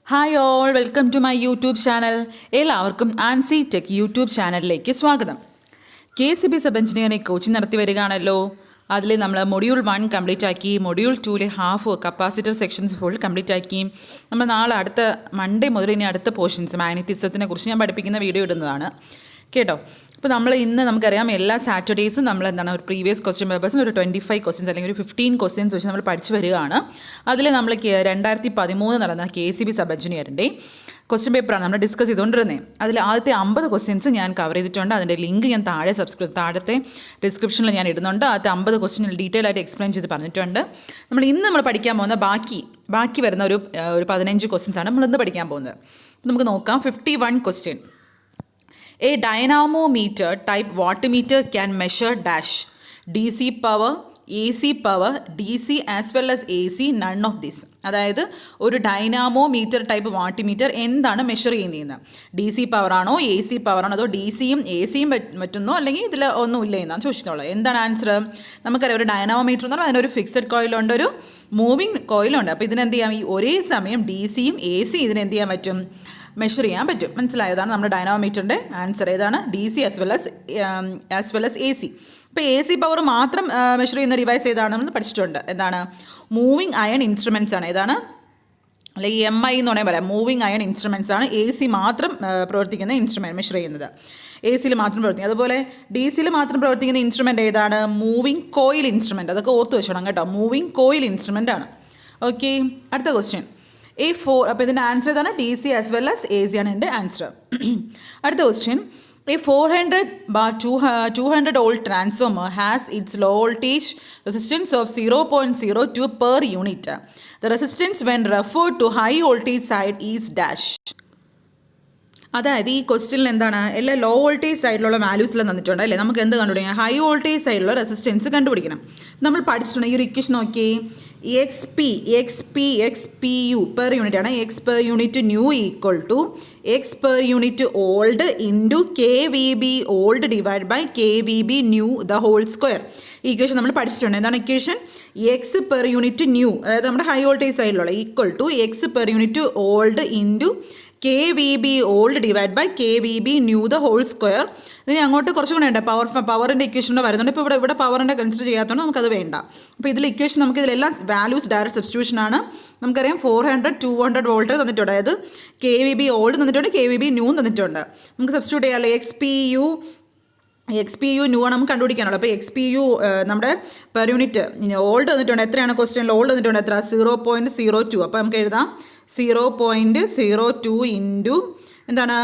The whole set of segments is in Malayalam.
Hi all, welcome to my YouTube channel. എല്ലാവർക്കും ആൻസി ടെക് യൂട്യൂബ് ചാനലിലേക്ക് സ്വാഗതം. KCB സബ് എഞ്ചിനീയറിംഗ് കോച്ചിങ് നടത്തി വരികയാണല്ലോ. അതിൽ നമ്മൾ മൊഡ്യൂൾ 1 കംപ്ലീറ്റ് ആക്കി, module 2 half capacitor sections full complete ആക്കി. നമ്മൾ നാളെ അടുത്ത മൺഡേ മുതൽ ഇനി അടുത്ത പോർഷൻസ് മാഗ്നറ്റിസത്തിനെ കുറിച്ച് ഞാൻ പഠിപ്പിക്കുന്ന വീഡിയോ ഇടുന്നതാണ് കേട്ടോ. അപ്പോൾ നമ്മൾ ഇന്ന് നമുക്കറിയാം എല്ലാ സാറ്റർഡേയ്സും നമ്മൾ എന്താണ് ഒരു പ്രീവിയസ് ക്വസ്റ്റ്യൻ പേപ്പേഴ്സിന് ഒരു 25 ക്വസ്റ്റ്യൻസ് അല്ലെങ്കിൽ ഒരു 15 ക്വസ്റ്റ്യൻസ് വെച്ച് നമ്മൾ പഠിച്ചു വരികയാണ്. അതിൽ നമ്മൾ 2013 നടന്ന KCB സബ് എഞ്ചിനീയറിൻ്റെ ക്വസ്റ്റ്യൻ പേപ്പറാണ് നമ്മൾ ഡിസ്കസ് ചെയ്തുകൊണ്ടിരുന്നത്. അതിൽ ആദ്യത്തെ 50 ക്വസ്റ്റ്യൻസ് ഞാൻ കവർ ചെയ്തിട്ടുണ്ട്. അതിൻ്റെ ലിങ്ക് ഞാൻ താഴത്തെ ഡിസ്ക്രിപ്ഷനിൽ ഞാൻ ഇടുന്നുണ്ട്. ആദ്യത്തെ 50 ക്വസ്റ്റ്യൻ ഡീറ്റെയിൽ ആയിട്ട് എക്സ്പ്ലെയിൻ ചെയ്ത് പറഞ്ഞിട്ടുണ്ട്. നമ്മൾ പഠിക്കാൻ പോകുന്ന ബാക്കി വരുന്ന ഒരു 15 ക്വസ്റ്റ്യൻസ് ആണ് നമ്മൾ ഇന്ന് പഠിക്കാൻ പോകുന്നത്. നമുക്ക് നോക്കാം. 51 question. A dynamometer type wattmeter can measure dash DC power, AC power, DC as well as AC, none of this. അതായത് ഒരു ഡൈനാമോമീറ്റർ ടൈപ്പ് വാട്ടിമീറ്റർ എന്താണ് മെഷർ ചെയ്യുന്നതെന്ന്. DC പവർ ആണോ AC പവർ ആണോ അതോ DCയും ACയും പറ്റുന്നോ അല്ലെങ്കിൽ ഇതിൽ ഒന്നും ഇല്ല എന്നാണ് ചോദിച്ചിട്ടുള്ളത്. എന്താണ് ആൻസർ? നമുക്കറിയാം ഒരു ഡൈനാമോമീറ്റർ എന്ന് പറഞ്ഞാൽ അതിനൊരു ഫിക്സഡ് കോയിലുണ്ട്, ഒരു മൂവിങ് കോയിലുണ്ട്. അപ്പോൾ ഇതിനെന്ത് ചെയ്യാം, ഈ ഒരേ സമയം DCയും ACയും ഇതിനെന്ത് ചെയ്യാൻ പറ്റും, മെഷർ ചെയ്യാൻ പറ്റും. മനസ്സിലായതാണ് നമ്മുടെ ഡൈനാമോമീറ്ററിൻ്റെ ആൻസർ. ഏതാണ്? DC as well as AC. ഇപ്പോൾ AC പവർ മാത്രം മെഷർ ചെയ്യുന്ന ഡിവൈസ് ഏതാണ് നമ്മൾ പഠിച്ചിട്ടുണ്ട്. എന്താണ്? മൂവിങ് അയൺ ഇൻസ്ട്രുമെൻറ്റ്സ് ആണ്. ഏതാണ്? അല്ലെങ്കിൽ MI എന്ന് വേണമെങ്കിൽ പറയാം. മൂവിങ് അയൺ ഇൻസ്ട്രുമെൻറ്റ്സ് ആണ് AC മാത്രം പ്രവർത്തിക്കുന്ന ഇൻസ്ട്രുമെൻറ്റ് മെഷർ ചെയ്യുന്നത്. ACയിൽ മാത്രം പ്രവർത്തിക്കും. അതുപോലെ DCയിൽ മാത്രം പ്രവർത്തിക്കുന്ന ഇൻസ്ട്രുമെൻറ്റ് ഏതാണ്? Moving coil instrument. അതൊക്കെ ഓർത്ത് വെച്ചോണം കേട്ടോ. മൂവിങ് കോയിൽ ഇൻസ്ട്രുമെൻ്റ് ആണ്. ഓക്കെ, അടുത്ത ക്വസ്റ്റ്യൻ. അപ്പോൾ ഇതിൻ്റെ ആൻസർ ഇതാണ്. DC as well as AC ആണ് എൻ്റെ ആൻസർ. അടുത്ത question. A 400/200 volt transformer has its low voltage resistance of 0.02 per unit. The resistance when referred to high voltage side is dash. അതായത് ഈ ക്വസ്റ്റ്യനിൽ എന്താണ്, എല്ലാ ലോ വോൾട്ടേജ് സൈഡിലുള്ള വാല്യൂസിലും തന്നിട്ടുണ്ട് അല്ലേ. നമുക്ക് എന്ത് കണ്ടുപിടിക്കണം? ഹൈ വോൾട്ടേജ് സൈഡിലുള്ള റെസിസ്റ്റൻസ് കണ്ടുപിടിക്കണം. നമ്മൾ പഠിച്ചിട്ടുണ്ട്. ഈ ഒരു ഇക്വേഷൻ നോക്കി. XPU പെർ യൂണിറ്റ് ആണ്. X per unit new equal to X per unit old into KVB old divide by KVB new the whole square. ഈ ഇക്വേഷൻ നമ്മൾ പഠിച്ചിട്ടുണ്ട്. എന്താണ് equation? X per unit new, അതായത് നമ്മുടെ ഹൈ വോൾട്ടേജ് സൈഡിലുള്ള equal to X per unit old into KVB old divide by KVB new the whole square. ഇതിന് അങ്ങോട്ട് കുറച്ചും കൂടെ ഉണ്ട്. പവറിൻ്റെ ഇക്വേഷൻ്റെ വരുന്നുണ്ട്. ഇപ്പോൾ ഇവിടെ പവറിൻ്റെ കൺസിഡർ ചെയ്യാത്തതുകൊണ്ട് നമുക്കത് വേണ്ട. അപ്പോൾ ഇതിൽ ഇക്വേഷൻ നമുക്ക് ഇതിലെല്ലാം വാല്യൂസ് ഡയറക്റ്റ് സബ്സ്റ്റിറ്റ്യൂഷൻ ആണ്. നമുക്കറിയാം 400 200 വോൾട്ട് തന്നിട്ടുണ്ട്. അതായത് KVB ഓൾഡ് തന്നിട്ടുണ്ട്, KVB ന്യൂ തന്നിട്ടുണ്ട്. നമുക്ക് സബ്സ്റ്റിറ്റ്യൂട്ട് ചെയ്യാമല്ലോ. XPU ന്യൂ ആണ് നമുക്ക് കണ്ടുപിടിക്കാനുള്ളത്. അപ്പോൾ XPU നമ്മുടെ പെർ യൂണിറ്റ് ഓൾഡ് തന്നിട്ടുണ്ട്. എത്രയാണ് ക്വസ്റ്റ്യനിൽ ഓൾഡ് തന്നിട്ടുണ്ട്? എത്ര? 0.02. അപ്പോൾ നമുക്ക് എഴുതാം 0.02 ഇൻറ്റു എന്താണ്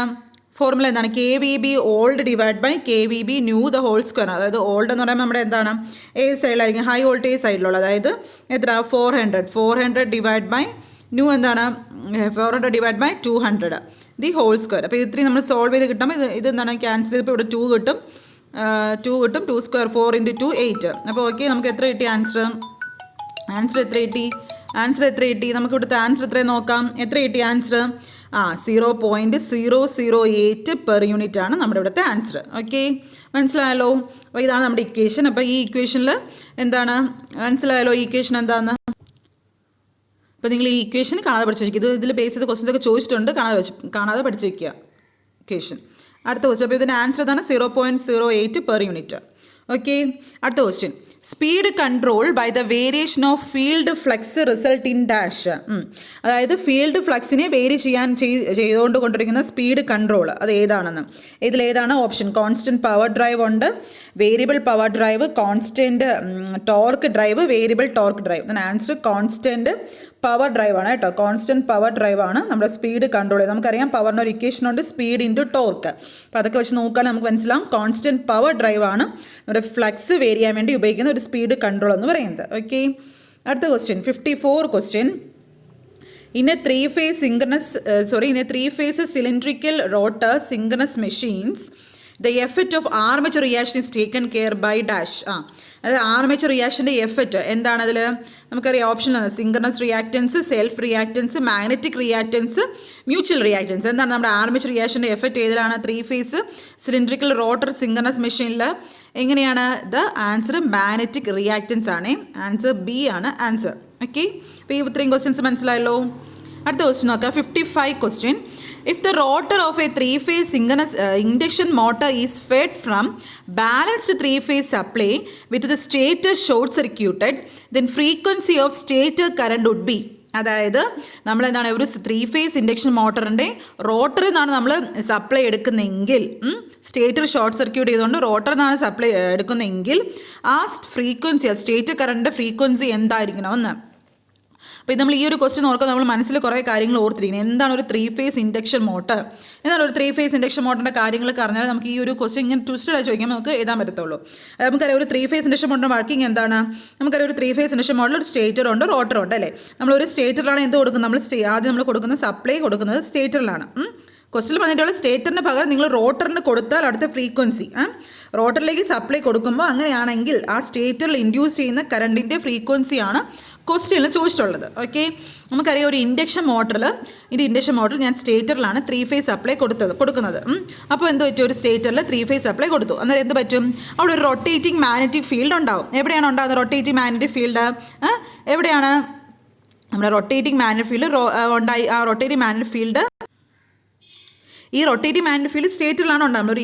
ഫോർമുല എന്താണ്? KVB old divide by KVB new the whole square. അതായത് ഓൾഡ് എന്ന് പറയുമ്പോൾ നമ്മുടെ എന്താണ് ഏത് സൈഡിലായിരിക്കും? ഹൈ വോൾട്ടേജ് സൈഡിലുള്ള. അതായത് എത്ര? 400 ഡിവൈഡ് ബൈ ന്യൂ എന്താണ്? 400 divide by 200 the whole square. അപ്പോൾ ഇത്രയും നമ്മൾ സോൾവ് ചെയ്ത് കിട്ടുമ്പോൾ ഇത് എന്താണ് ക്യാൻസൽ ചെയ്തപ്പോൾ ഇവിടെ 2 കിട്ടും. 2 സ്ക്വയർ 4 × 2 8. അപ്പോൾ ഓക്കെ, നമുക്ക് എത്ര കിട്ടി ആൻസർ എത്ര കിട്ടി? നമുക്ക് ഇവിടുത്തെ ആൻസർ എത്രയും നോക്കാം. എത്ര കിട്ടി ആൻസർ? 0.008 പെർ യൂണിറ്റ് ആണ് നമ്മുടെ ഇവിടുത്തെ ആൻസർ. ഓക്കെ, മനസ്സിലായല്ലോ. അപ്പോൾ ഇതാണ് നമ്മുടെ ഇക്വേഷൻ. അപ്പോൾ ഈ ഇക്വേഷനിൽ എന്താണ് മനസ്സിലായല്ലോ? ഈ ഇക്വേഷൻ എന്താണെന്ന്. അപ്പോൾ നിങ്ങൾ ഈ ഇക്വേഷൻ കാണാതെ പഠിച്ചു വയ്ക്കുക. ഇതിൽ ബേസ് ചെയ്ത് ക്വസ്റ്റ്യൻസ് ഒക്കെ ചോദിച്ചിട്ടുണ്ട്. കാണാതെ പഠിച്ചു വയ്ക്കുക ഇക്വേഷൻ. അടുത്ത ക്വസ്റ്റ്യൻ. അപ്പോൾ ഇതിൻ്റെ ആൻസർ ഇതാണ് 0.08 പെർ യൂണിറ്റ്. ഓക്കെ, അടുത്ത question. Speed control by the variation of field flux result in dash. അതായത് ഫീൽഡ് ഫ്ലക്സിനെ വേരി ചെയ്തുകൊണ്ട് കൊണ്ടിരിക്കുന്ന സ്പീഡ് കൺട്രോൾ അത് ഏതാണെന്ന്. ഇതിലേതാണ് ഓപ്ഷൻ? കോൺസ്റ്റൻറ്റ് പവർ ഡ്രൈവ് ഉണ്ട്, variable power drive, constant torque drive, variable torque drive. അതിന് ആൻസർ കോൺസ്റ്റൻറ്റ് പവർ ഡ്രൈവ് ആണ് കേട്ടോ. കോൺസ്റ്റൻറ്റ് പവർ ഡ്രൈവ് ആണ് നമ്മുടെ സ്പീഡ് കൺട്രോൾ ചെയ്യുന്നത്. നമുക്കറിയാം പവറിന് ഒരു ഇക്വേഷൻ ഉണ്ട്, സ്പീഡ് ഇൻറ്റു ടോർക്ക്. അപ്പോൾ അതൊക്കെ വെച്ച് നോക്കുകയാണെങ്കിൽ നമുക്ക് മനസ്സിലാവും കോൺസ്റ്റൻറ്റ് പവർ ഡ്രൈവ് ആണ് നമ്മുടെ ഫ്ലക്സ് വേരി ചെയ്യാൻ വേണ്ടി ഉപയോഗിക്കുന്ന ഒരു സ്പീഡ് കൺട്രോൾ എന്ന് പറയുന്നത്. ഓക്കെ, അടുത്ത question. 54 question. In a three-phase cylindrical rotor synchronous machines, the effect of armature reaction is taken care by dash. അതായത് ആർമേച്ചർ റിയാക്ഷൻ്റെ എഫക്റ്റ് എന്താണ്? അതിൽ നമുക്കറിയാം ഓപ്ഷനാണ് synchronous reactance, self reactance, magnetic reactance, mutual reactance. എന്താണ് നമ്മുടെ ആർമേച്ചർ റിയാക്ഷൻ്റെ എഫക്റ്റ് ഏതിലാണ്? 3-phase സിലിണ്ട്രിക്കൽ റോട്ടർ സിങ്കണസ് മെഷീനിൽ. എങ്ങനെയാണ്? ദ ആൻസർ മാഗ്നറ്റിക് റിയാക്റ്റൻസ് ആണ്. ആൻസർ B ആണ് ആൻസർ. ഓക്കെ, അപ്പോൾ ഈ ഇത്രയും ക്വസ്റ്റ്യൻസ് മനസ്സിലായല്ലോ. അടുത്ത ക്വസ്റ്റ്യൻ നോക്കാം. 55 question. If the rotor of a three-phase synchronous induction motor is fed from balanced three-phase supply with the stator short-circuited, then frequency of stator current would be. അതായത് നമ്മൾ എന്താണ് ഒരു 3-phase ഇൻഡക്ഷൻ മോട്ടറിൻ്റെ റോട്ടറിൽ നിന്നാണ് നമ്മൾ സപ്ലൈ എടുക്കുന്നതെങ്കിൽ, സ്റ്റേറ്റർ ഷോർട്ട് സർക്യൂട്ട് ചെയ്തുകൊണ്ട് റോട്ടറിൽ നിന്നാണ് സപ്ലൈ എടുക്കുന്നതെങ്കിൽ ആ ഫ്രീക്വൻസി, ആ സ്റ്റേറ്റർ കറണ്ടിൻ്റെ ഫ്രീക്വൻസി എന്തായിരിക്കണമെന്ന്. അപ്പോൾ നമ്മൾ ഈ ഒരു ക്വസ്റ്റ്യൻ ഓർക്കുക, നമ്മൾ മനസ്സിൽ കുറേ കാര്യങ്ങൾ ഓർത്തിരിക്കുന്നത്. എന്താണ് ഒരു 3-phase ഇൻഡക്ഷൻ മോട്ടർ, എന്താണ് ഒരു 3-phase ഇൻഡക്ഷൻ മോട്ടറിൻ്റെ കാര്യങ്ങളൊക്കെ അറിഞ്ഞാൽ നമുക്ക് ഈ ഒരു ക്വസ്റ്റ്യൻ ഇങ്ങനെ ട്വിസ്റ്റഡായി ചോദിക്കുമ്പോൾ നമുക്ക് എഴുതാൻ പറ്റത്തുള്ളൂ. നമുക്കറിയാം ഒരു 3-phase ഇൻഡക്ഷൻ മോട്ടറിൻ്റെ വർക്കിംഗ് എന്താണ്. നമുക്കറിയാം ഒരു 3-phase ഇൻഡക്ഷൻ മോട്ടറിൽ ഒരു സ്റ്റേറ്ററുണ്ട്, റോട്ടറുണ്ട് അല്ലേ. നമ്മളൊരു സ്റ്റേറ്ററിലാണ് എന്ത് കൊടുക്കുന്നത്, നമ്മൾ ആദ്യം നമ്മൾ കൊടുക്കുന്ന സപ്ലൈ കൊടുക്കുന്നത് സ്റ്റേറ്ററിലാണ്. ക്വസ്റ്റ്യൻ പറഞ്ഞിട്ടുള്ള സ്റ്റേറ്ററിന് പകരം നിങ്ങൾ റോട്ടറിന് കൊടുത്താൽ അടുത്ത ഫ്രീക്വൻസി റോട്ടറിലേക്ക് സപ്ലൈ കൊടുക്കുമ്പോൾ അങ്ങനെയാണെങ്കിൽ ആ സ്റ്റേറ്ററിൽ ഇൻഡ്യൂസ് ചെയ്യുന്ന കറണ്ടിൻ്റെ ഫ്രീക്വൻസിയാണ് ക്വസ്റ്റ്യനിൽ ചോദിച്ചിട്ടുള്ളത്. ഓക്കെ, നമുക്കറിയാം ഒരു ഇൻഡക്ഷൻ മോട്ടറിൽ ഞാൻ സ്റ്റേറ്ററിലാണ് 3-phase സപ്ലൈ കൊടുക്കുന്നത്. അപ്പോൾ എന്ത് പറ്റും, ഒരു സ്റ്റേറ്ററിൽ 3-phase സപ്ലൈ കൊടുത്തു. അന്നേരം എന്ത് പറ്റും, അവിടെ ഒരു റൊട്ടേറ്റിംഗ് മാഗ്നറ്റിക് ഫീൽഡ് ഉണ്ടാവും. എവിടെയാണ് ഉണ്ടാകുന്നത് റൊട്ടേറ്റിംഗ് മാഗ്നറ്റിക് ഫീൽഡ്? എവിടെയാണ് നമ്മുടെ റൊട്ടേറ്റിംഗ് മാഗ്നറ്റിക് ഫീൽഡ് ഉണ്ടായി? ആ റൊട്ടേറ്റിംഗ് മാഗ്നറ്റിക് ഫീൽഡ്, ഈ റൊട്ടേറ്റിംഗ് മാഗ്നറ്റിക് ഫീൽഡ് സ്റ്റേറ്ററിലാണ് ഉണ്ടാകുന്നത്. ഒരു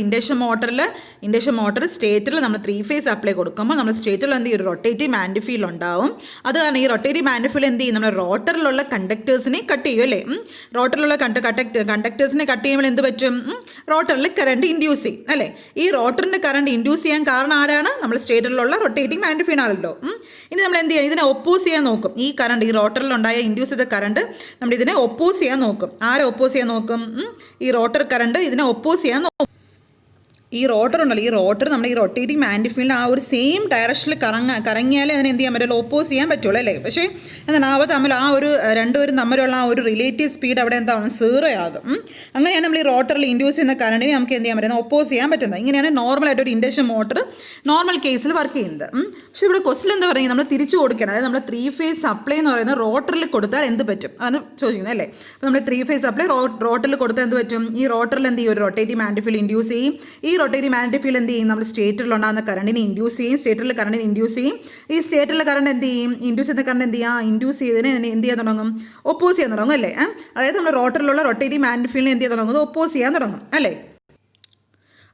ഇൻഡക്ഷൻ മോട്ടർ സ്റ്റേറ്ററിൽ നമ്മൾ 3-phase സപ്ലൈ കൊടുക്കുമ്പോൾ നമ്മൾ സ്റ്റേറ്ററിൽ എന്ത് ചെയ്യും, ഒരു റൊട്ടേറ്റിംഗ് മാഗ്നറ്റിക് ഫീൽഡ് ഉണ്ടാവും. അത് കാരണം ഈ റൊട്ടേറ്റിംഗ് മാഗ്നറ്റിക് ഫീൽഡ് എന്ത് ചെയ്യും, നമ്മൾ റോട്ടറിലുള്ള കണ്ടക്ടേഴ്സിനെ കട്ട് ചെയ്യും അല്ലേ. റോട്ടറിലുള്ള കണ്ടക്ടേഴ്സിനെ കട്ട് ചെയ്യുമ്പോൾ എന്ത് പറ്റും, റോട്ടറിൽ കറണ്ട് ഇൻഡ്യൂസ് ചെയ്യും അല്ലേ. ഈ റോട്ടറിൻ്റെ കറണ്ട് ഇൻഡ്യൂസ് ചെയ്യാൻ കാരണം ആരാണ്, നമ്മൾ സ്റ്റേറ്ററിലുള്ള റൊട്ടേറ്റിംഗ് മാഗ്നറ്റിക് ഫീൽഡ് ആണല്ലോ. ഇനി നമ്മൾ എന്ത് ചെയ്യുക, ഇതിനെ ഒപ്പോസ് ചെയ്യാൻ നോക്കും. ഈ കറണ്ട്, ഈ റോട്ടറിലുണ്ടായ ഇൻഡ്യൂസ് ചെയ്ത കറണ്ട് നമ്മൾ ഇതിനെ ഒപ്പോസ് ചെയ്യാൻ നോക്കും. ആരെ ഒപ്പോസ് ചെയ്യാൻ നോക്കും, ഈ റോട്ടർ കറണ്ട് ഇതിനെ ഒപ്പോസ് ചെയ്യാൻ നോക്കും. ഈ റോട്ടർ ഉണ്ടല്ലോ, ഈ റോട്ടർ നമ്മുടെ ഈ റൊട്ടേറ്റിംഗ് മാഗ്നറ്റിക് ഫീൽഡ് ആ ഒരു സെയിം ഡയറക്ഷനിൽ കറങ്ങിയാലേ അതിനെ എന്ത് ചെയ്യാൻ പറ്റുള്ളൂ, ഓപ്പോസ് ചെയ്യാൻ പറ്റുള്ളൂ അല്ലേ. പക്ഷേ എന്താണ് അവ തമ്മിൽ ആ ഒരു രണ്ടുപേരും തമ്മിലുള്ള ആ ഒരു റിലേറ്റീവ് സ്പീഡ് അവിടെ എന്താവും, 0 ആകും. അങ്ങനെയാണ് നമ്മൾ ഈ റോട്ടറിൽ ഇൻഡ്യൂസ് ചെയ്യുന്ന കറണ്ടിനെ നമുക്ക് എന്ത് ചെയ്യാൻ പറ്റുന്നത്, ഒപ്പോസ് ചെയ്യാൻ പറ്റുന്നത്. ഇങ്ങനെയാണ് നോർമലായിട്ട് ഒരു ഇൻഡക്ഷൻ മോട്ടർ നോർമൽ കേസിൽ വർക്ക് ചെയ്യുന്നത്. പക്ഷേ ഇവിടെ ക്വസ്റ്റ്യൻ എന്താ പറയുക, നമ്മൾ തിരിച്ചു കൊടുക്കണം. അതായത് നമ്മൾ 3-phase സപ്ലൈ എന്ന് പറയുന്നത് റോട്ടറിൽ കൊടുത്താൽ എന്ത് പറ്റും അതാണ് ചോദിക്കുന്നത് അല്ലേ. അപ്പോൾ നമ്മൾ 3-phase സപ്ലൈ റോട്ടറിൽ കൊടുത്താൽ എന്ത് പറ്റും, ഈ റോട്ടറിൽ എന്ത് ചെയ്യും, ഒരു റൊട്ടേറ്റിംഗ് മാഗ്നറ്റിക് ഫീൽഡ് ഇൻഡ്യൂസ് ചെയ്യും. ഈ റൊട്ടേറ്റിംഗ് മാഗ്നറ്റിക് ഫീൽഡ് എന്ത് ചെയ്യും, നമ്മൾ സ്റ്റേറ്ററിൽ ഉണ്ടാകുന്ന കറണ്ടിനെ ഇൻഡ്യൂസ് ചെയ്യും. സ്റ്റേറ്ററിൽ കറണ്ടിനെ ഇൻഡ്യൂസ് ചെയ്യും. ഈ സ്റ്റേറ്ററിലെ കറണ്ട് എന്ത് ചെയ്യും, ഇൻഡ്യൂസ് ചെയ്യുന്ന കറണ്ട് എന്ത് ചെയ്യുക, ഇൻഡ്യൂസ് ചെയ്തതിനെ എന്ത് ചെയ്യാൻ തുടങ്ങും, ഒപ്പോസ് ചെയ്യാൻ തുടങ്ങും അല്ലേ. അതായത് നമ്മൾ റോട്ടറിലുള്ള റൊട്ടേറ്റിംഗ് മാഗ്നറ്റിക് ഫീൽഡിനെ എന്ത് ചെയ്യാൻ തുടങ്ങുന്നത്, ഒപ്പോസ് ചെയ്യാൻ തുടങ്ങും അല്ലേ.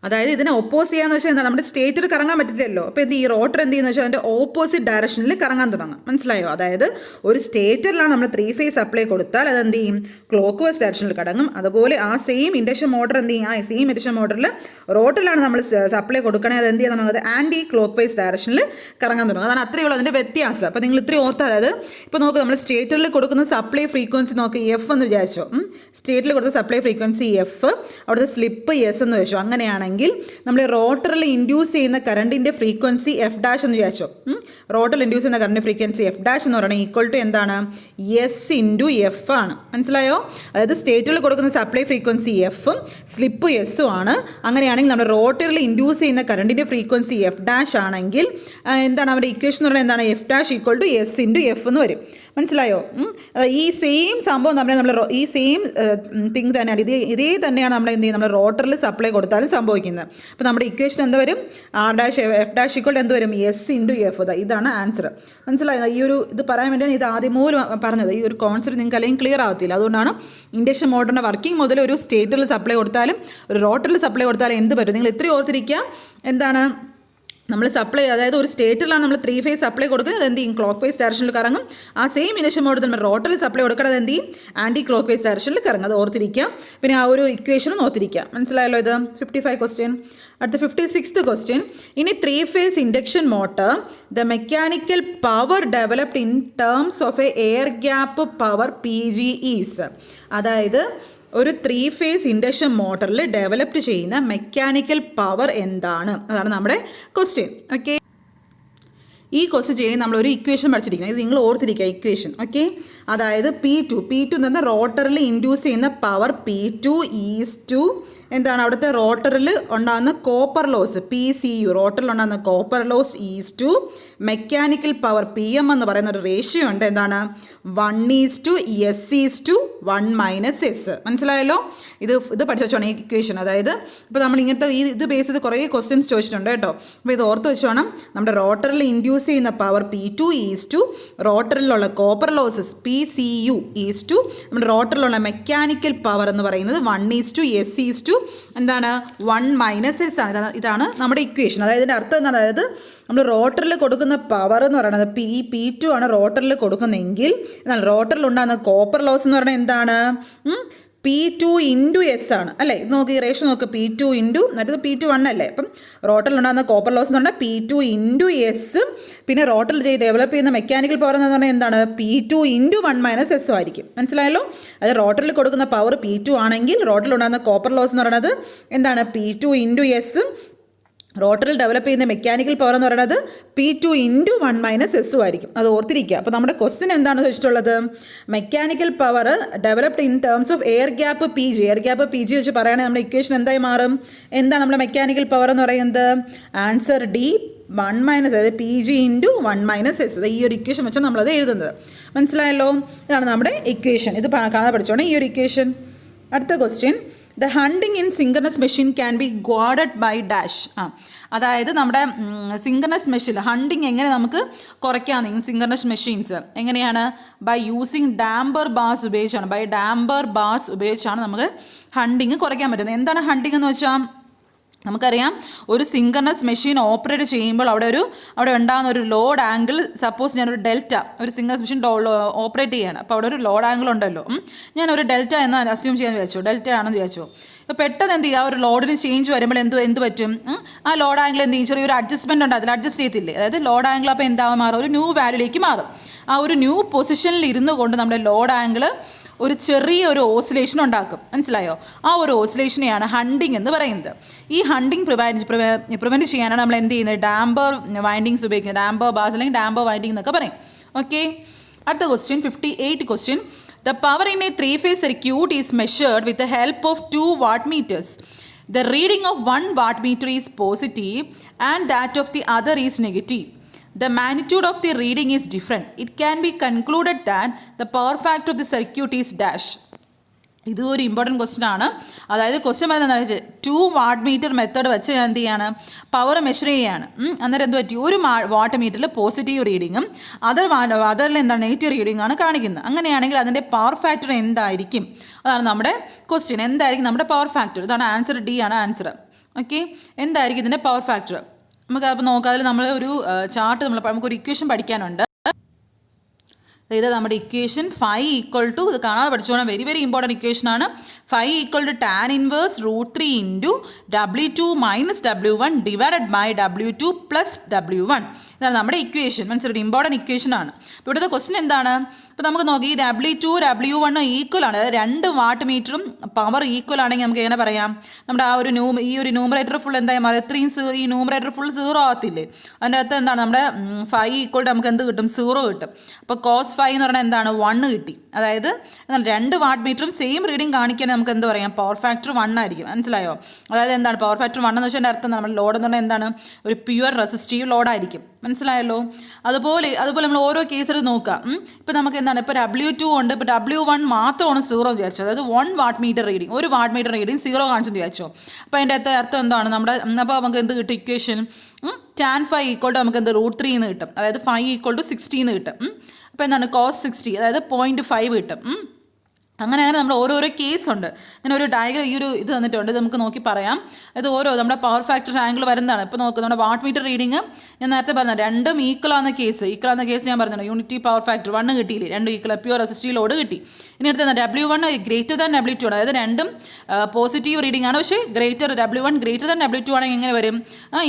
അതായത് ഇതിനെ ഒപ്പോസ് ചെയ്യാന്ന് വെച്ചാൽ എന്താ, നമ്മുടെ സ്റ്റേറ്റർ കറങ്ങാൻ പറ്റില്ലല്ലോ. അപ്പോൾ ഈ റോട്ടർ എന്ത് ചെയ്യുന്ന വെച്ചാൽ അതിൻ്റെ ഓപ്പോസിറ്റ് ഡയറക്ഷനിൽ കറങ്ങാൻ തുടങ്ങും. മനസ്സിലായോ? അതായത് ഒരു സ്റ്റേറ്ററിലാണ് നമ്മൾ 3-phase സപ്ലൈ കൊടുത്താൽ അത് എന്ത് ചെയ്യും, ക്ലോക്ക് വൈസ് ഡയറക്ഷനിൽ കറങ്ങും. അതുപോലെ ആ സെയിം ഇൻഡക്ഷൻ മോട്ടർ എന്ത് ചെയ്യും, ആ സെയിം ഇൻഡക്ഷൻ മോട്ടറിൽ റോട്ടറിലാണ് നമ്മൾ സപ്ലൈ കൊടുക്കണേ, അത് എന്ത് ചെയ്യാൻ തുടങ്ങുന്നത്, ആൻറ്റി ക്ലോക്ക് വൈസ് ഡയറക്ഷനിൽ കറങ്ങാൻ തുടങ്ങും. അതാണ് അത്രയേ ഉള്ളൂ അതിൻ്റെ വ്യത്യാസം. അപ്പോൾ നിങ്ങൾ ഇത്രയും ഓർത്താൽ, അതായത് ഇപ്പോൾ നോക്കുക, നമ്മൾ സ്റ്റേറ്ററിൽ കൊടുക്കുന്ന സപ്ലൈ ഫ്രീക്വൻസി നോക്കി എഫ് എന്ന് വിചാരിച്ചോ. സ്റ്റേറ്ററിൽ കൊടുത്ത സപ്ലൈ ഫ്രീക്വൻസി എഫ്, അവിടുത്തെ സ്ലിപ്പ് എസ് എന്ന് വെച്ചോ. അങ്ങനെയാണെങ്കിൽ നമ്മൾ റോട്ടറിൽ ഇൻഡ്യൂസ് ചെയ്യുന്ന കറണ്ടിൻ്റെ ഫ്രീക്വൻസി എഫ് ഡാഷ് എന്ന് വിചാരിച്ചോ. റോട്ടറിൽ ഇൻഡ്യൂസ് ചെയ്യുന്ന കറണ്ട് ഫ്രീക്വൻസി എഫ് ഡാഷ് എന്ന് പറയുന്നത് ഈക്വൽ ടു എന്താണ്, എസ് ഇൻറ്റു എഫ് ആണ്. മനസ്സിലായോ? അതായത് സ്റ്റേറ്ററിൽ കൊടുക്കുന്ന സപ്ലൈ ഫ്രീക്വൻസി എഫും സ്ലിപ്പ് എസ്സും ആണ്. അങ്ങനെയാണെങ്കിൽ നമ്മൾ റോട്ടറിൽ ഇൻഡ്യൂസ് ചെയ്യുന്ന കറണ്ടിൻ്റെ ഫ്രീക്വൻസി എഫ് ഡാഷ് ആണെങ്കിൽ എന്താണ് അവരുടെ ഇക്വേഷൻ എന്ന് പറയുന്നത്, എന്താണ്, F dash equal to S into F എന്ന് വരും. മനസ്സിലായോ? ഈ സെയിം സംഭവം നമ്മൾ ഈ സെയിം തിങ് തന്നെയാണ്, ഇതേ തന്നെയാണ് നമ്മൾ എന്ത് ചെയ്യും, നമ്മൾ റോട്ടറിൽ സപ്ലൈ കൊടുത്താലും സംഭവിക്കുന്നത്. അപ്പോൾ നമ്മുടെ ഇക്വേഷൻ എന്ത് വരും, R dash F dash equal എന്ത് വരും, എസ് ഇൻറ്റു എഫ്. ഇതാണ് ആൻസർ. മനസ്സിലായോ? ഈ ഒരു ഇത് പറയാൻ വേണ്ടിയാണ് ഇത് ആദ്യം മൂലം പറഞ്ഞത്. ഈ ഒരു കോൺസെപ്റ്റ് നിങ്ങൾക്ക് അല്ലെങ്കിൽ ക്ലിയർ ആവത്തില്ല. അതുകൊണ്ടാണ് ഇൻഡക്ഷൻ മോട്ടറിൻ്റെ വർക്കിംഗ് മുതൽ ഒരു സ്റ്റേറ്ററിൽ സപ്ലൈ കൊടുത്താലും ഒരു റോട്ടറിൽ സപ്ലൈ കൊടുത്താലും എന്ത് പറ്റും, നിങ്ങൾ ഇത്രയും ഓർത്തിരിക്കുക. എന്താണ് നമ്മൾ സപ്ലൈ, അതായത് ഒരു സ്റ്റേറ്ററിലാണ് നമ്മൾ 3-phase സപ്ലൈ കൊടുക്കുന്നത്, അത് എന്ത് ചെയ്യും, ക്ലോക്ക് വൈസ് ഡയറക്ഷനിൽ കറങ്ങും. ആ സെയിം ഇൻഡക്ഷൻ മോഡൽ നമ്മൾ റോട്ടറിൽ സപ്ലൈ കൊടുക്കുന്നത് എന്ത് ചെയ്യും, ആൻറ്റി ക്ലോക്ക് വൈസ് ഡയറക്ഷനിൽ കറങ്ങും. അത് ഓർത്തിരിക്കുക. പിന്നെ ആ ഒരു ഇക്വേഷനും ഓർത്തിരിക്കുക. മനസ്സിലായല്ലോ? ഇത് 55 ക്വസ്റ്റ്യൻ. അടുത്ത 56th ക്വസ്റ്റ്യൻ. ഇനി 3-phase induction motor the mechanical power developed in terms of A air gap power PG is. അതായത് ഒരു 3-phase ഇൻഡക്ഷൻ മോട്ടറിൽ ഡെവലപ്ഡ് ചെയ്യുന്ന മെക്കാനിക്കൽ പവർ എന്താണ്, അതാണ് നമ്മുടെ ക്വസ്റ്റ്യൻ. ഓക്കെ, ഈ ക്വസ്റ്റ്യൻ ചെയ്യുന്നത് നമ്മളൊരു ഇക്വേഷൻ പഠിച്ചിരിക്കണം. ഇത് നിങ്ങൾ ഓർത്തിരിക്കുക ഇക്വേഷൻ. ഓക്കെ, അതായത് P2 എന്ന് പറഞ്ഞാൽ റോട്ടറിൽ ഇൻഡ്യൂസ് ചെയ്യുന്ന പവർ P2 ഈസ് ടു എന്താണ്, അവിടുത്തെ റോട്ടറിൽ ഉണ്ടാകുന്ന കോപ്പർ ലോസ് PCU, റോട്ടറിൽ ഉണ്ടാകുന്ന copper loss is to mechanical power PM എന്ന് പറയുന്ന ഒരു റേഷ്യോ ഉണ്ട്. എന്താണ്, 1:S 1 മൈനസ് എസ്. മനസ്സിലായല്ലോ? ഇത് പഠിച്ചു വെച്ചോണം ഈ ഇക്വേഷൻ. അതായത് ഇപ്പോൾ നമ്മൾ ഇങ്ങനത്തെ ഇത് ബേസ് ചെയ്ത് കുറേ ക്വസ്റ്റ്യൻസ് ചോദിച്ചിട്ടുണ്ട് കേട്ടോ. അപ്പോൾ ഇത് ഓർത്ത് വെച്ചോണം. നമ്മുടെ റോട്ടറിൽ ഇൻഡ്യൂസ് ചെയ്യുന്ന പവർ P2 ഈസ് ടു റോട്ടറിലുള്ള copper losses PCU is to നമ്മുടെ റോട്ടറിലുള്ള മെക്കാനിക്കൽ പവർ എന്ന് പറയുന്നത് 1 is to S is to എന്താണ് 1 മൈനസ് എസ് ആണ്. ഇതാണ് നമ്മുടെ ഇക്വേഷൻ. അതായത് ഇതിൻ്റെ അർത്ഥം എന്താണ്? അതായത് നമ്മൾ റോട്ടറിൽ കൊടുക്കുന്ന പവർ എന്ന് പറയുന്നത് P2 ആണ് റോട്ടറിൽ കൊടുക്കുന്നതെങ്കിൽ എന്നാൽ റോട്ടറിൽ ഉണ്ടാകുന്ന കോപ്പർ ലോസ് എന്ന് പറയുന്നത് എന്താണ്? P2 ഇൻറ്റു എസ് ആണ് അല്ലേ? ഇത് നോക്കി ഈ റേഷ്യോ നോക്ക്. P2 ഇൻറ്റു മറ്റേത് P2 അല്ലേ? അപ്പം റോട്ടറിൽ ഉണ്ടാകുന്ന കോപ്പർ ലോസ് എന്ന് പറഞ്ഞാൽ P2 ഇൻറ്റു എസ്. പിന്നെ റോട്ടറിൽ ഡെവലപ്പ് ചെയ്യുന്ന മെക്കാനിക്കൽ പവർ എന്ന് പറഞ്ഞാൽ എന്താണ്? P2 ഇൻറ്റു 1 മൈനസ് എസ് ആയിരിക്കും. മനസ്സിലായല്ലോ? അത് റോട്ടറിൽ കൊടുക്കുന്ന പവർ P2 ആണെങ്കിൽ റോട്ടറിൽ ഉണ്ടാകുന്ന കോപ്പർ ലോസ് എന്ന് പറയുന്നത് എന്താണ്? P2 into S. റോട്ടറിൽ ഡെവലപ്പ് ചെയ്യുന്ന മെക്കാനിക്കൽ പവർ എന്ന് പറയുന്നത് P2 ഇൻറ്റു 1 മൈനസ് എസ്സും ആയിരിക്കും. അത് ഓർത്തിരിക്കുക. അപ്പോൾ നമ്മുടെ ക്വസ്റ്റ്യൻ എന്താണ് ചോദിച്ചിട്ടുള്ളത്? Mechanical power developed in terms of air gap PG. Air gap PG വെച്ച് പറയുകയാണെങ്കിൽ നമ്മുടെ ഇക്വേഷൻ എന്തായി മാറും? എന്താണ് നമ്മുടെ മെക്കാനിക്കൽ പവർ എന്ന് പറയുന്നത്? ആൻസർ ഡി 1 മൈനസ്, അതായത് PG ഇൻറ്റു 1 മൈനസ് എസ്. ഈ ഒരു ഇക്വേഷൻ വെച്ചാൽ നമ്മളത് എഴുതുന്നത്. മനസ്സിലായല്ലോ? ഇതാണ് നമ്മുടെ ഇക്വേഷൻ. ഇത് കാണാതെ പഠിച്ചോണം ഈ ഒരു ഇക്വേഷൻ. അടുത്ത question, the hunting in synchronous machine can be guarded by dash. അതായത് നമ്മുടെ സിങ്കർണസ് മെഷീൻ ഹണ്ടിങ് എങ്ങനെ നമുക്ക് കുറയ്ക്കാമെന്ന് സിങ്കർണസ് മെഷീൻസ് എങ്ങനെയാണ്? ബൈ യൂസിങ് ഡാംബർ ബാസ് ഉപയോഗിച്ചാണ്. ബൈ ഡാംബർ ബാസ് ഉപയോഗിച്ചാണ് നമുക്ക് ഹണ്ടിങ് കുറയ്ക്കാൻ പറ്റുന്നത്. എന്താണ് ഹണ്ടിങ് എന്ന് വെച്ചാൽ നമുക്കറിയാം, ഒരു സിങ്കർണസ് മെഷീൻ ഓപ്പറേറ്റ് ചെയ്യുമ്പോൾ അവിടെ ഉണ്ടാകുന്ന ഒരു ലോഡ് ആംഗിൾ, സപ്പോസ് ഞാനൊരു ഡെൽറ്റ, ഒരു സിങ്കർണസ് മെഷീൻ ഓപ്പറേറ്റ് ചെയ്യുകയാണ്. അപ്പോൾ അവിടെ ഒരു ലോഡ് ആംഗിൾ ഉണ്ടല്ലോ. ഞാനൊരു ഡെൽറ്റ എന്ന് അസ്യൂം ചെയ്യാൻ വിചാരിച്ചു, ഡെൽറ്റ ആണെന്ന് വിചാരിച്ചു. ഇപ്പോൾ പെട്ടെന്ന് എന്ത് ചെയ്യുക, ഒരു ലോഡിന് ചേഞ്ച് വരുമ്പോൾ എന്ത് പറ്റും? ആ ലോഡ് ആംഗിൾ എന്ത് ചെയ്യും? ചെറിയൊരു അഡ്ജസ്റ്റ്മെൻറ്റ് ഉണ്ട്, അതിൽ അഡ്ജസ്റ്റ് ചെയ്യത്തില്ലേ? അതായത് ലോഡ് ആംഗിൾ അപ്പോൾ എന്താവും? മാറും, ഒരു ന്യൂ വാല്യൂലേക്ക് മാറും. ആ ഒരു ന്യൂ പൊസിഷനിൽ ഇരുന്നു കൊണ്ട് നമ്മുടെ ലോഡ് ആംഗിൾ ഒരു ചെറിയൊരു ഓസിലേഷൻ ഉണ്ടാക്കും. മനസ്സിലായോ? ആ ഒരു ഓസിലേഷനെയാണ് ഹണ്ടിങ് എന്ന് പറയുന്നത്. ഈ ഹണ്ടിങ് പ്രിവെൻറ്റ് ചെയ്യാനാണ് നമ്മൾ എന്ത് ചെയ്യുന്നത്? ഡാംബർ വൈൻഡിങ്സ് ഉപയോഗിക്കുന്നത്. ഡാംബർ ബാസ് അല്ലെങ്കിൽ ഡാംബർ വൈൻഡിങ് എന്നൊക്കെ പറയും. ഓക്കെ, അടുത്ത question 58 question. The power in a three-phase circuit is measured with the help of 2 wattmeters. The reading of one wattmeter is positive and that of the other is negative. The magnitude of the reading is different. It can be concluded that the power factor of the circuit is dash. ഇത് ഒരു ഇമ്പോർട്ടൻറ്റ് ക്വസ്റ്റ്യൻ ആണ്. അതായത് ക്വസ്റ്റ്യൻ പറയുന്നത് 2 വാട്ട് മീറ്റർ മെത്തേഡ് വെച്ച് ഞാൻ എന്ത് ചെയ്യാണ്? പവർ മെഷർ ചെയ്യുകയാണ്. അന്നേരം എന്ത് പറ്റി? ഒരു വാട്ട് മീറ്ററിൽ പോസിറ്റീവ് റീഡിങ്ങും അതറിൽ എന്താണ് നെഗറ്റീവ് റീഡിംഗ് ആണ് കാണിക്കുന്നത്. അങ്ങനെയാണെങ്കിൽ അതിൻ്റെ പവർ ഫാക്ടർ എന്തായിരിക്കും? അതാണ് നമ്മുടെ ക്വസ്റ്റ്യൻ. എന്തായിരിക്കും നമ്മുടെ പവർ ഫാക്ടർ? ഇതാണ് ആൻസർ, ഡി ആണ് ആൻസർ. ഓക്കെ, എന്തായിരിക്കും ഇതിൻ്റെ പവർ ഫാക്ടർ? നമുക്ക് അപ്പോൾ നോക്കാം. അതിൽ നമ്മൾ ഒരു ചാർട്ട് നമുക്കൊരു ഇക്വേഷൻ പഠിക്കാനുണ്ട്. ഇത് നമ്മുടെ ഇക്വേഷൻ 5 ഈക്വൽ ടു, ഇത് കാണാതെ പഠിച്ചോളാം, വെരി വെരി ഇമ്പോർട്ടൻറ്റ് ഇക്വേഷൻ ആണ്. 5 equal to tan inverse √3 into W2 minus W1 divided by W2 plus W1. ഇതാണ് നമ്മുടെ ഇക്വേഷൻ. മനസ്സിലായി? ഇമ്പോർട്ടൻറ്റ് ഇക്വേഷൻ ആണ്. ഇപ്പോൾ ഇവിടുത്തെ ക്വസ്റ്റ്യൻ എന്താണ്? ഇപ്പോൾ നമുക്ക് നോക്കി W2 W1 ഈക്വൽ ആണ്. അതായത് 2 വാട്ട് മീറ്ററും പവർ ഈക്വൽ ആണെങ്കിൽ നമുക്ക് എങ്ങനെ പറയാം? നമ്മുടെ ആ ഒരു ഈ ഒരു ന്യൂമറേറ്റർ ഫുൾ എന്തായി മാറും? ഈ ന്യൂമറേറ്റർ ഫുൾ 0 ആകത്തില്ലേ? അതിൻ്റെ അകത്ത് എന്താണ്? നമ്മുടെ 5 ഈക്വൽ ടു നമുക്ക് എന്ത് കിട്ടും? 0 കിട്ടും. അപ്പോൾ cos 5 എന്ന് പറഞ്ഞാൽ എന്താണ്? 1 കിട്ടി. അതായത് 2 വാട്ട് മീറ്ററും സെയിം റീഡിങ് കാണിക്കാൻ നമുക്ക് എന്ത് പറയാം? പവർ ഫാക്ടർ 1 ആയിരിക്കും. മനസ്സിലായോ? അതായത് എന്താണ് പവർ ഫാക്ടർ 1 എന്ന് വെച്ചാൽ എൻ്റെ അർത്ഥം നമ്മുടെ ലോഡ് എന്ന് പറഞ്ഞാൽ എന്താണ്? ഒരു പ്യുവർ റെസിസ്റ്റീവ് ലോഡായിരിക്കും. മനസ്സിലായല്ലോ? അതുപോലെ നമ്മൾ ഓരോ കേസിൽ നോക്കാം. ഇപ്പോൾ നമുക്ക് എന്താണ്? ഇപ്പോൾ W2 ഉണ്ട്, ഇപ്പോൾ W1 മാത്രമാണ് 0 എന്ന് വിചാരിച്ചത്. അതായത് 1 വാട്ട് മീറ്റർ റീഡിങ്, ഒരു വാട്ട് മീറ്റർ റീഡിങ് 0 കാണിച്ചെന്ന് വിചാരിച്ചോ. അപ്പോൾ അതിൻ്റെ അർത്ഥം എന്താണ്? നമ്മുടെ അപ്പോൾ നമുക്ക് എന്ത് കിട്ടും? ഇക്വേഷൻ tan 5 ഈക്വൾ ടു നമുക്ക് എന്ത്? √3 എന്ന് കിട്ടും. അതായത് 5 ഈക്വൾ ടു 60 എന്ന് കിട്ടും. അപ്പോൾ എന്താണ്? cos 60, അതായത് 0.5 കിട്ടും. അങ്ങനെ നമ്മൾ ഓരോരോ കേസുണ്ട്. ഞാൻ ഒരു ഡയഗ്രം ഈ ഒരു ഇത് തന്നിട്ടുണ്ട്, ഇത് നമുക്ക് നോക്കി പറയാം. ഇത് നമ്മുടെ പവർ ഫാക്ടർ ആംഗിൾ വരുന്നതാണ്. ഇപ്പോൾ നോക്കുക, നമ്മുടെ വാട്ട് മീറ്റർ റീഡിങ് ഞാൻ നേരത്തെ പറഞ്ഞത് രണ്ടും ഈക്വൽ ആവുന്ന കേസ് ഞാൻ പറഞ്ഞിട്ടുണ്ട്. യൂണിറ്റി പവർ ഫാക്ടർ 1 കിട്ടിയില്ലേ? 2 ഈക്വൽ, പ്യൂർ റെസിസ്റ്റീവ് ലോഡ് കിട്ടി. ഇനി അടുത്ത W1 ഗ്രേറ്റർ ദാൻ W2 ആണ്. അതായത് രണ്ടും പോസിറ്റീവ് റീഡിംഗ് ആണ്. പക്ഷേ W1 ഗ്രേറ്റർ ദാൻ W2 ആണെങ്കിൽ എങ്ങനെ വരും?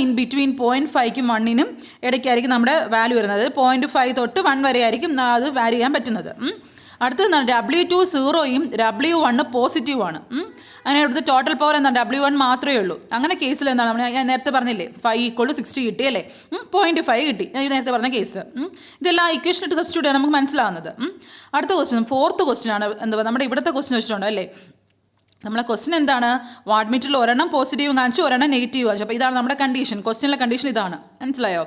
ഇൻ ബിറ്റ്വീൻ 0.5ക്കും 1നും ഇടയ്ക്കായിരിക്കും നമ്മുടെ വാല്യൂ വരുന്നത്. അതായത് 0.5 തൊട്ട് 1 വരെ ആയിരിക്കും അത് വാരി ചെയ്യാൻ പറ്റുന്നത്. അടുത്തത് W2 0യും W1 പോസിറ്റീവ് ആണ്. അങ്ങനെ ഇവിടുത്തെ ടോട്ടൽ പവർ എന്താണ്? W1 മാത്രമേ ഉള്ളൂ. അങ്ങനെ കേസിൽ എന്താണ്? ഞാൻ നേരത്തെ പറഞ്ഞില്ലേ 5 ഈക്വൾ ടു 60 കിട്ടി അല്ലേ? 0.5 കിട്ടി. ഞാൻ നേരത്തെ പറഞ്ഞ കേസ്. ഇതെല്ലാം ഇക്വേഷൻ ഇട്ട് സബ്സ്റ്റിറ്റ്യൂട്ട് ചെയ്യാൻ നമുക്ക് മനസ്സിലാവുന്നത്. അടുത്ത ക്വസ്റ്റ്യൻ 4th ക്വസ്റ്റ്യൻ ആണ്. എന്താ നമ്മുടെ ഇവിടുത്തെ ക്വസ്റ്റ്യൻ വെച്ചിട്ടുണ്ട് അല്ലേ? നമ്മളെ ക്വസ്റ്റ്യൻ എന്താണ്? വാട്ട് മീറ്ററിൽ ഒരെണ്ണം പോസിറ്റീവ് കാണിച്ചു, ഒരെണ്ണം നെഗറ്റീവ് കാണിച്ചു. അപ്പോൾ ഇതാണ് നമ്മുടെ കണ്ടീഷൻ. ക്വസ്റ്റ്യനിലെ കണ്ടീഷൻ ഇതാണ്. മനസ്സിലായോ?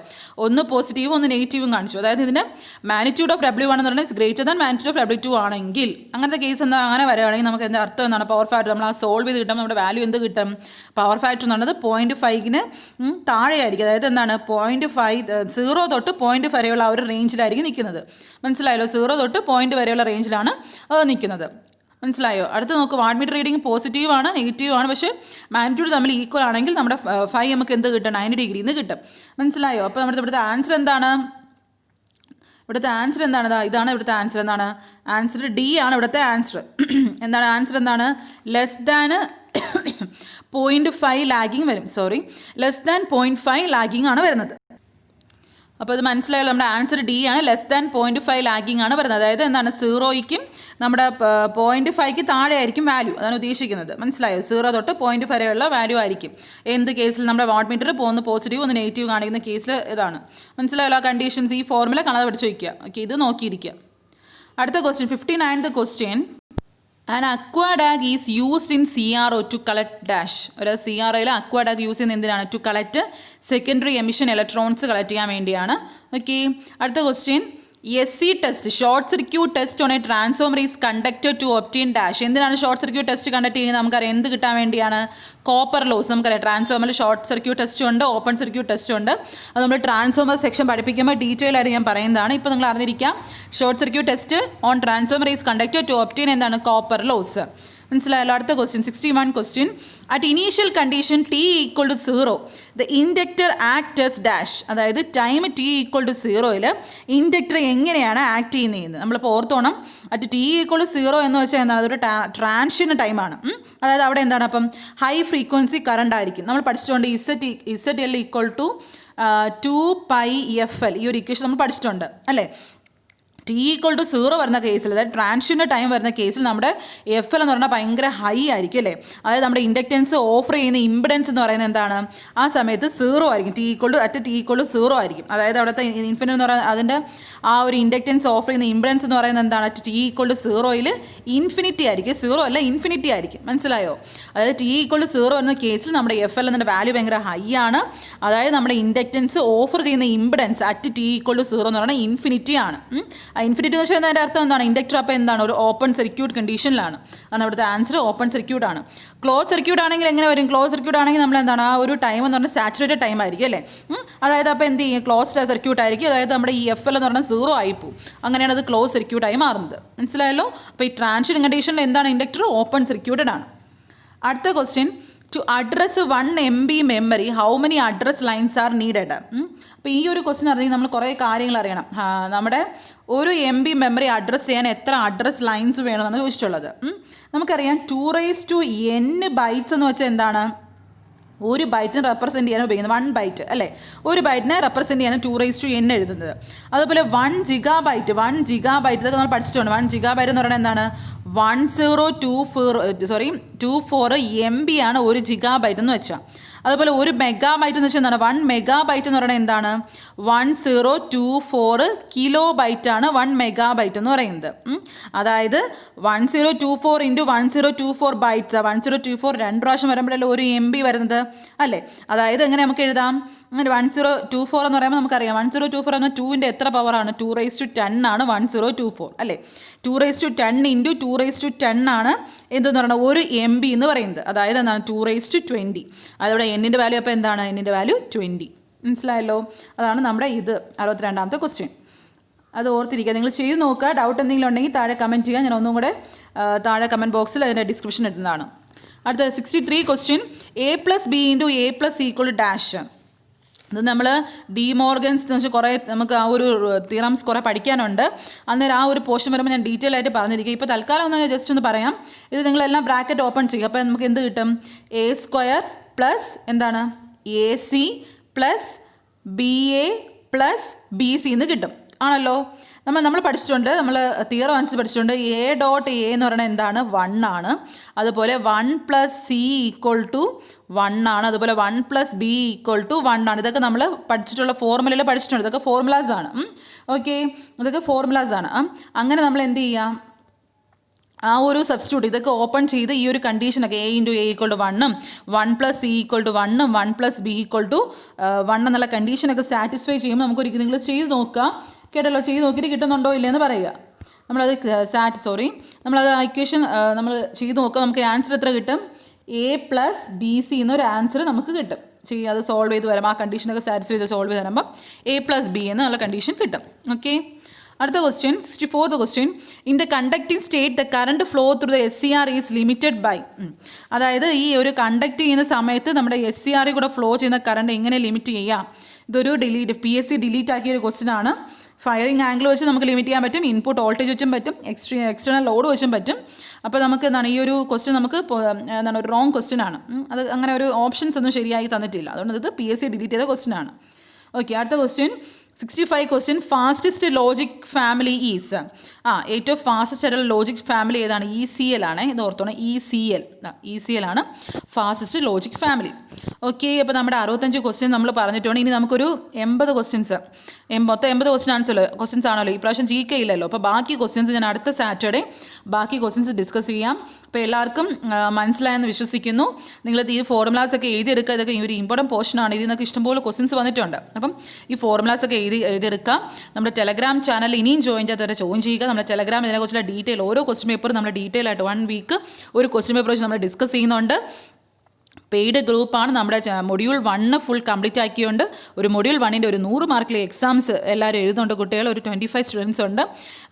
ഒന്ന് പോസിറ്റീവും ഒന്ന് നെഗറ്റീവും കാണിച്ചു. അതായത് ഇതിന് മാഗ്നിറ്റ്യൂഡ് ഓഫ് W1 എന്ന് പറയുന്നത് greater than magnitude of W2 ആണെങ്കിൽ, അങ്ങനത്തെ കേസ് എന്താ അങ്ങനെ വരികയാണെങ്കിൽ നമുക്ക് എന്താ അർത്ഥം എന്താണ്? പവർ ഫാക്ടർ നമ്മൾ ആ സോൾവ് ചെയ്ത് കിട്ടും. നമ്മുടെ വാല്യൂ എന്ത് കിട്ടും? പവർ ഫാക്ടർ എന്ന് പറയുന്നത് 0.5ന് താഴെയായിരിക്കും. അതായത് എന്താണ്? 0.5 0 തൊട്ട് 0.5 വരെയുള്ള ആ ഒരു റേഞ്ചിലായിരിക്കും നിൽക്കുന്നത്. മനസ്സിലായല്ലോ? 0 തൊട്ട് 0 വരെയുള്ള റേഞ്ചിലാണ് നിൽക്കുന്നത്. മനസ്സിലായോ? അടുത്ത് നോക്ക്, വാട്ട് മീറ്റർ റീഡിങ് പോസിറ്റീവ് ആണ്, നെഗറ്റീവ് ആണ്, പക്ഷേ മാഗ്നിറ്റ്യൂഡ് തമ്മിൽ ഈക്വൽ ആണെങ്കിൽ നമ്മുടെ ഫൈ നമുക്ക് എന്ത് കിട്ടും? 90 ഡിഗ്രി എന്ന് കിട്ടും. മനസ്സിലായോ? അപ്പോൾ നമ്മുടെ ഇവിടുത്തെ ആൻസർ എന്താണ്? ഇവിടുത്തെ ആൻസർ എന്താണ്? ഇതാണ് ഇവിടുത്തെ ആൻസർ. എന്താണ് ആൻസർ? ഡി ആണ് ഇവിടുത്തെ ആൻസർ. എന്താണ് ആൻസർ? എന്താണ്? ലെസ് ദാൻ 0.5 ലാഗിങ് വരും. ലെസ് ദാൻ 0.5 ലാഗിങ് ആണ് വരുന്നത്. അപ്പോൾ ഇത് മനസ്സിലായല്ലോ, നമ്മുടെ ആൻസർ ഡി ആണ്. ലെസ് ദാൻ 0.5 ലാഗിങ് ആണ് വരുന്നത്. അതായത് എന്താണ്? 0യ്ക്കും നമ്മുടെ 0.5ക്ക് താഴെ ആയിരിക്കും വാല്യൂ. അതാണ് ഉദ്ദേശിക്കുന്നത്. മനസ്സിലായോ? 0 തൊട്ട് 0.5 വരെയുള്ള വാല്യൂ ആയിരിക്കും. എന്ത് കേസിൽ? നമ്മുടെ വാട്ട് മീറ്റർ ഒന്ന് പോസിറ്റീവ് ഒന്ന് നെഗറ്റീവ് കാണിക്കുന്ന കേസിൽ ഇതാണ്. മനസ്സിലായല്ലോ? ആ കണ്ടീഷൻസ്, ഈ ഫോർമുല കാണാതെ പഠിച്ചു വയ്ക്കുക. ഓക്കെ, ഇത് നോക്കിയിരിക്കുക. അടുത്ത question, 59th question. An aquadag is used in CRO to collect dash. ഒരു CROയിൽ അക്വാഡാഗ് യൂസ് ചെയ്യുന്നത് എന്തിനാണ്? To collect secondary emission electrons collect ചെയ്യാൻ വേണ്ടിയാണ്. ഓക്കെ, അടുത്ത question, SC test, short circuit test on a transformer is conducted to obtain dash. എന്തിനാണ് ഷോർട്ട് സർക്യൂട്ട് ടെസ്റ്റ് കണ്ടക്ട് ചെയ്യുന്നത്? നമുക്കറിയാം എന്ത് കിട്ടാൻ വേണ്ടിയാണ്? Copper loss. നമുക്കറിയാം ട്രാൻസ്ഫോമറിൽ ഷോർട്ട് സർക്യൂട്ട് ടെസ്റ്റ് ഉണ്ട്, ഓപ്പൺ സർക്യൂട്ട് ടെസ്റ്റ് ഉണ്ട്. അത് നമ്മൾ ട്രാൻസ്ഫോമർ സെക്ഷൻ പഠിപ്പിക്കുമ്പോൾ ഡീറ്റെയിൽ ആയിട്ട് ഞാൻ പറയുന്നതാണ്. ഇപ്പോൾ നിങ്ങൾ അറിഞ്ഞിരിക്കാം, short circuit test on transformer is conducted to obtain എന്താണ്? Copper loss. മനസ്സിലായല്ലോ? അടുത്ത question, 61 question. At initial condition T equal to 0 the inductor act as dash. അതായത് ടൈം T ഈക്വൽ ടു 0യിൽ ഇൻഡക്ടർ എങ്ങനെയാണ് ആക്ട് ചെയ്യുന്നത്? നമ്മളിപ്പോൾ ഓർത്തോണം, അറ്റ് T ഈക്വൽ ടു 0 എന്ന് വെച്ചാൽ എന്താണ്? അതൊരു ട്രാൻഷൻ ടൈമാണ്. അതായത് അവിടെ എന്താണ്? അപ്പം ഹൈ ഫ്രീക്വൻസി കറണ്ട് ആയിരിക്കും. നമ്മൾ പഠിച്ചിട്ടുണ്ട് ZL ഈക്വൽ ടു 2πfl. ഈ ഒരു ഇക്വേഷൻ നമ്മൾ പഠിച്ചിട്ടുണ്ട് അല്ലേ? T ഈക്വൽ ടു 0 വരുന്ന കേസിൽ, അതായത് ട്രാൻസിഷൻ്റെ ടൈം വരുന്ന കേസിൽ നമ്മുടെ FL എന്ന് പറഞ്ഞാൽ ഭയങ്കര ഹൈ ആയിരിക്കും അല്ലേ? അതായത് നമ്മുടെ ഇൻഡക്റ്റൻസ് ഓഫർ ചെയ്യുന്ന ഇമ്പിഡൻസ് എന്ന് പറയുന്നത് എന്താണ്? ആ സമയത്ത് 0 ആയിരിക്കും. T ഈക്വൽ ടു 0 ആയിരിക്കും. അതായത് അവിടുത്തെ ഇൻഫിനിറ്റ് എന്ന് പറയുന്നത് അതിൻ്റെ ആ ഒരു ഇൻഡക്റ്റൻസ് ഓഫർ ചെയ്യുന്ന ഇമ്പിഡൻസ് എന്ന് പറയുന്നത് എന്താണ്? T ഈക്വൽ ടു 0യിൽ ഇൻഫിനിറ്റി ആയിരിക്കും. 0 അല്ല, ഇൻഫിനിറ്റി ആയിരിക്കും. മനസ്സിലായോ? അതായത് T ഈക്വൽ ടു 0 വരുന്ന കേസിൽ നമ്മുടെ FL എന്നതിൻ്റെ വാല്യൂ ഭയങ്കര ഹൈ ആണ്. അതായത് നമ്മുടെ ഇൻഡക്റ്റൻസ് ഓഫർ ചെയ്യുന്ന impedance at T equal to 0 എന്ന് പറയുന്നത് ഇൻഫിനിറ്റി ആണ്. ഇൻഫിനിറ്റി എന്ന് വെച്ചാൽ അതിൻ്റെ അർത്ഥം എന്താണ്? ഇൻഡക്ടർ അപ്പോൾ എന്താണ്? ഒരു ഓപ്പൺ സർക്യൂട്ട് കണ്ടീഷനിലാണ്. അതാണ് ഇവിടുത്തെ ആൻസർ, ഓപ്പൺ സർക്യൂട്ട് ആണ്. ക്ലോസ് സർക്യൂട്ട് ആണെങ്കിൽ എങ്ങനെ വരും? ക്ലോസ് സർക്യൂട്ട് ആണെങ്കിൽ നമ്മൾ എന്താണ്? ആ ഒരു ടൈം എന്ന് പറഞ്ഞാൽ സാച്ചുറേറ്റഡ് ടൈം ആയിരിക്കും അല്ലേ? അതായത് അപ്പോൾ എന്ത് ചെയ്യും? ക്ലോസ്ഡ് സർക്യൂട്ട് ആയിരിക്കും. അതായത് നമ്മുടെ ഈ FL എന്ന് പറഞ്ഞാൽ 0 ആയിപ്പോവും. അങ്ങനെയാണ് അത് ക്ലോസ് സർക്യൂട്ടായി മാറുന്നത്. മനസ്സിലായല്ലോ? അപ്പോൾ ഈ ട്രാൻസിഷൻ കണ്ടീഷനിൽ എന്താണ്? ഇൻഡക്ടർ ഓപ്പൺ സർക്യൂട്ടഡ് ആണ്. അടുത്ത question, to address 1 MB memory how many address lines are needed? അപ്പോൾ ഈ ഒരു ക്വസ്റ്റ്യൻ അറിയാൻ നമ്മൾ കുറേ കാര്യങ്ങൾ അറിയണം. നമ്മുടെ ഒരു MB മെമ്മറി അഡ്രസ്സ് ചെയ്യാൻ എത്ര അഡ്രസ് ലൈൻസ് വേണമെന്നാണ് ചോദിച്ചിട്ടുള്ളത്. നമുക്കറിയാം 2n ബൈറ്റ്സ് എന്ന് വെച്ചാൽ എന്താണ്? ഒരു ബൈറ്റിനെ റെപ്രസെൻറ്റ് ചെയ്യാൻ ഉപയോഗിക്കുന്നത് 1 ബൈറ്റ് അല്ലേ? ഒരു ബൈറ്റിനെ റെപ്രസെൻറ്റ് ചെയ്യാൻ 2n എഴുതുന്നത്. അതുപോലെ 1 GB ഇതൊക്കെ നമ്മൾ പഠിച്ചിട്ടുണ്ട്. 1 GB എന്ന് പറയുന്നത് എന്താണ്? 24 MB ആണ് 1 GB എന്ന് വെച്ചാൽ. അതുപോലെ 1 മെഗാബൈറ്റ് എന്ന് വെച്ചാൽ എന്താണ്? 1 മെഗാബൈറ്റ് എന്ന് പറയുന്നത് എന്താണ്? 1024 കിലോബൈറ്റ് ആണ് 1 മെഗാബൈറ്റ് എന്ന് പറയുന്നത്. അതായത് 1024 × 1024 ബൈറ്റ്സ്. 1024 2 പ്രാവശ്യം വരുമ്പോഴല്ലേ 1 MB വരുന്നത് അല്ലേ? അതായത് എങ്ങനെ നമുക്ക് എഴുതാം? അങ്ങനെ 1024 എന്ന് പറയുമ്പോൾ നമുക്കറിയാം 1024 എന്ന 2ൻ്റെ എത്ര പവറാണ്? 210 ആണ് 1024 അല്ലേ? 210 × 210 ആണ് എന്തെന്ന് പറയുന്നത്? 1 MB എന്ന് പറയുന്നത്. അതായത് എന്താണ്? 220. അതവിടെ എന്നിൻ്റെ വാല്യൂ അപ്പോൾ എന്താണ്? എന്നിൻ്റെ വാല്യൂ 20. മനസ്സിലായല്ലോ? അതാണ് നമ്മുടെ ഇത് 62ാമത്തെ ക്വസ്റ്റ്യൻ. അത് ഓർത്തിരിക്കുക. നിങ്ങൾ ചെയ്ത് നോക്കുക. ഡൗട്ട് എന്തെങ്കിലും ഉണ്ടെങ്കിൽ താഴെ കമൻറ്റ് ചെയ്യുക. ഞാൻ ഒന്നും കൂടെ താഴെ കമൻറ്റ് ബോക്സിൽ അതിൻ്റെ ഡിസ്ക്രിപ്ഷൻ ഇടുന്നതാണ്. അടുത്ത 63 question, A + B × A + dash. ഇത് നമ്മൾ ഡിമോർഗൻസ് എന്ന് വെച്ചാൽ കുറേ നമുക്ക് ആ ഒരു തിയറംസ് കുറേ പഠിക്കാനുണ്ട്. അന്നേരം ആ ഒരു പോർഷൻ വരുമ്പോൾ ഞാൻ ഡീറ്റെയിൽ ആയിട്ട് പറഞ്ഞിരിക്കും. ഇപ്പോൾ തൽക്കാലം ഒന്ന് ജസ്റ്റ് ഒന്ന് പറയാം. ഇത് നിങ്ങളെല്ലാം ബ്രാക്കറ്റ് ഓപ്പൺ ചെയ്യുക. അപ്പോൾ നമുക്ക് എന്ത് കിട്ടും? A² + എന്താണ്? AC + BA + BC എന്ന് കിട്ടും. ആണല്ലോ? നമ്മൾ പഠിച്ചിട്ടുണ്ട്. നമ്മൾ തിയറം അനുസരിച്ച് പഠിച്ചിട്ടുണ്ട്. A.A എന്ന് പറയുന്നത് എന്താണ്? 1 ആണ്. അതുപോലെ 1 + C = 1 ആണ്. അതുപോലെ 1 + B = 1 ആണ്. ഇതൊക്കെ നമ്മൾ പഠിച്ചിട്ടുള്ള ഫോർമുലയിൽ പഠിച്ചിട്ടുണ്ട്. ഇതൊക്കെ ഫോർമുലാസ് ആണ്. ഓക്കെ, ഇതൊക്കെ ഫോർമുലാസ് ആണ്. അങ്ങനെ നമ്മൾ എന്ത് ചെയ്യാം? ആ ഒരു സബ്സ്റ്റിറ്റ്യൂട്ട് ഇതൊക്കെ ഓപ്പൺ ചെയ്ത് ഈ ഒരു കണ്ടീഷനൊക്കെ a into a equal to 1ഉം 1 പ്ലസ് c ഈക്വൾ ടു 1ഉം 1 പ്ലസ് b ഈക്വൾ ടു 1 എന്നുള്ള കണ്ടീഷനൊക്കെ സാറ്റിസ്ഫൈ ചെയ്യുമ്പോൾ നമുക്കൊരിക്കലും നിങ്ങൾ ചെയ്ത് നോക്കുക കേട്ടല്ലോ. ചെയ്ത് നോക്കിയിട്ട് കിട്ടുന്നുണ്ടോ ഇല്ലയെന്ന് പറയുക. നമ്മളത് നമ്മളത് ഇക്വേഷൻ നമ്മൾ ചെയ്ത് നോക്കുക. നമുക്ക് ആൻസർ എത്ര കിട്ടും? a പ്ലസ് ബി സി എന്നൊരു ആൻസർ നമുക്ക് കിട്ടും. അത് സോൾവ് ചെയ്ത് വരാം. ആ കണ്ടീഷനൊക്കെ സാറ്റിസ്ഫൈ ചെയ്ത് സോൾവ് ചെയ്ത് തരുമ്പോൾ a പ്ലസ് ബി എന്നുള്ള കണ്ടീഷൻ കിട്ടും. ഓക്കെ. അടുത്ത question 64th question. In the conducting state the current flow through the SCR is limited by. അതായത് ഈ ഒരു കണ്ടക്ട് ചെയ്യുന്ന സമയത്ത് നമ്മുടെ SCR കൂടെ ഫ്ലോ ചെയ്യുന്ന കറണ്ട് എങ്ങനെ ലിമിറ്റ് ചെയ്യാം? ഇതൊരു PSC ഡിലീറ്റ് ആക്കിയ ഒരു ക്വസ്റ്റ്യൻ ആണ്. ഫയറിംഗ് ആംഗിൾ വെച്ച് നമുക്ക് ലിമിറ്റ് ചെയ്യാൻ പറ്റും, ഇൻപുട്ട് വോൾട്ടേജ് വെച്ചും പറ്റും, എക്സ്റ്റേണൽ ലോഡ് വെച്ചും പറ്റും. അപ്പോൾ നമുക്ക് എന്താണ് ഈ ഒരു ക്വസ്റ്റ്യൻ നമുക്ക് എന്താണ് ഒരു റോങ് ക്വസ്റ്റ്യൻ ആണ്. അത് അങ്ങനെ ഒരു ഓപ്ഷൻസ് ഒന്നും ശരിയായി തന്നിട്ടില്ല. അതുകൊണ്ട് ഇത് PSC ഡിലീറ്റ് ചെയ്ത ക്വസ്റ്റ്യൻ ആണ്. ഓക്കെ. അടുത്ത question 65 question. Fastest logic family is. ഏറ്റവും ഫാസ്റ്റസ്റ്റ് ആയിട്ടുള്ള ലോജിക് ഫാമിലി ഏതാണ്? ECL ആണ്. ഇത് ഓർത്തോണം, ECL ആണ് ഫാസ്റ്റസ്റ്റ് ലോജിക് ഫാമിലി. ഓക്കെ. അപ്പോൾ നമ്മുടെ 65 ക്വസ്റ്റ്യൻ നമ്മൾ പറഞ്ഞിട്ടുണ്ട്. ഇനി നമുക്കൊരു 80 ക്വസ്റ്റ്യൻസ്, മൊത്തം 80 ക്വസ്റ്റ്യൻസ് ആണല്ലോ. ഈ പ്രാവശ്യം GK ഇല്ലല്ലോ. അപ്പോൾ ബാക്കി ക്വസ്റ്റ്യൻസ് ഞാൻ അടുത്ത സാറ്റർഡേ ബാക്കി ക്വസ്റ്റ്യൻസ് ഡിസ്കസ് ചെയ്യാം. അപ്പോൾ എല്ലാവർക്കും മനസ്സിലായെന്ന് വിശ്വസിക്കുന്നു. നിങ്ങളിത് ഈ ഫോർമുലാസ് ഒക്കെ എഴുതിയെടുക്കുക. ഇതൊക്കെ ഒരു ഇമ്പോർട്ടൻറ്റ് പോർഷനാണ്. ഇതിൽ നിന്നൊക്കെ ഇഷ്ടംപോലെ ക്വസ്റ്റ്യൻസ് വന്നിട്ടുണ്ട്. അപ്പം ഈ ഫോർമുലാസ് ഒക്കെ എഴുതിയെടുക്കാം. നമ്മുടെ ടെലഗ്രാം ചാനൽ ഇനിയും ജോയിൻ ചെയ്യാത്തവരെ ജോയിൻ ചെയ്യുക. നമ്മുടെ ടെലഗ്രാം ഇതിനെക്കുറിച്ചുള്ള ഡീറ്റെയിൽ ഓരോ ക്വസ്റ്റ്യൻ പേപ്പറും നമ്മൾ ഡീറ്റെയിൽ ആയിട്ട് 1 വീക്ക് ഒരു ക്വസ്റ്റ്യൻ പേപ്പർ വെച്ച് നമ്മൾ ഡിസ്കസ് ചെയ്യുന്നുണ്ട്. പെയ്ഡ് ഗ്രൂപ്പാണ്. നമ്മുടെ മൊഡ്യൂൾ 1 ഫുൾ കംപ്ലീറ്റ് ആക്കിയുണ്ട്. ഒരു മൊഡ്യൂൾ 1ൻ്റെ ഒരു 100 മാർക്കിലെ എക്സാംസ് എല്ലാവരും എഴുതുന്നുണ്ട്. കുട്ടികൾ ഒരു 25 സ്റ്റുഡൻസ് ഉണ്ട്.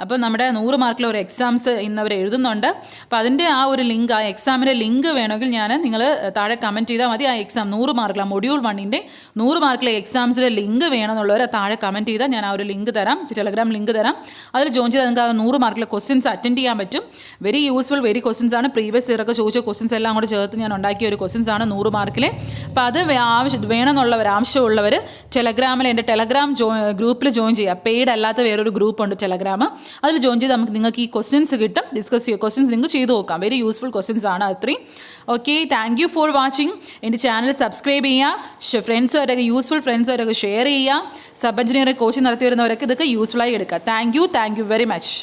അപ്പോൾ നമ്മുടെ 100 മാർക്കിലെ ഒരു എക്സാംസ് ഇന്നവർ എഴുതുന്നുണ്ട്. അപ്പോൾ അതിൻ്റെ ആ ഒരു ലിങ്ക്, ആ എക്സാമിൻ്റെ ലിങ്ക് വേണമെങ്കിൽ നിങ്ങൾ താഴെ കമൻറ്റ് ചെയ്താൽ മതി. ആ എക്സാം 100 മാർക്കിലെ മൊഡ്യൂൾ 1ൻ്റെ 100 മാർക്കിലെ എക്സാംസിൻ്റെ ലിങ്ക് വേണമെന്നുള്ളവർ താഴെ കമൻറ്റ് ചെയ്താൽ ഞാൻ ആ ഒരു ലിങ്ക് തരാം, ടെലഗ്രാം ലിങ്ക് തരാം. അതിൽ ജോയിൻ ചെയ്താൽ നിങ്ങൾക്ക് ആ 100 മാർക്കിലെ ക്വസ്റ്റ്യൻസ് അറ്റൻഡ് ചെയ്യാൻ പറ്റും. വെരി യൂസ്ഫുൾ, വെരി ക്വസ്റ്റ്യൻസ് ആണ്. പ്രീവിയസ് ഇയറൊക്കെ ചോദിച്ച ക്വസ്റ്റ്യൻസ് എല്ലാം കൂടെ ചേർത്ത് ഞാൻ ഉണ്ടാക്കിയ ഒരു ക്വസ്റ്റ്യൻസ് ആണ് 100 മാർക്കിലെ. അപ്പോൾ അത് ആവശ്യമുള്ളവർ ടെലഗ്രാമിൽ എൻ്റെ ടെലഗ്രാം ഗ്രൂപ്പിൽ ജോയിൻ ചെയ്യുക. പെയ്ഡ് അല്ലാത്ത വേറൊരു ഗ്രൂപ്പുണ്ട് ടെലഗ്രാം. അതിൽ ജോയിൻ ചെയ്ത് നിങ്ങൾക്ക് ഈ ക്വസ്റ്റ്യൻസ് കിട്ടും. ഡിസ്കസ് ചെയ്യുക. ക്വസ്റ്റ്യൻസ് നിങ്ങൾക്ക് ചെയ്ത് നോക്കാം. വെരി യൂസ്ഫുൾ ക്വസ്റ്റ്യൻസ് ആണ് അത്രയും. Okay. Thank you for watching. എൻ്റെ ചാനൽ സബ്സ്ക്രൈബ് ചെയ്യുക. ഫ്രണ്ട്സുമായിട്ടൊക്കെ യൂസ്ഫുൾ ഫ്രണ്ട്സുമായിട്ടൊക്കെ ഷെയർ ചെയ്യുക. സബ് എഞ്ചിനീയറിംഗ് കോച്ചിങ് നടത്തി വരുന്നവരൊക്കെ ഇതൊക്കെ യൂസ്ഫുള്ളായി എടുക്കുക. Thank you very much.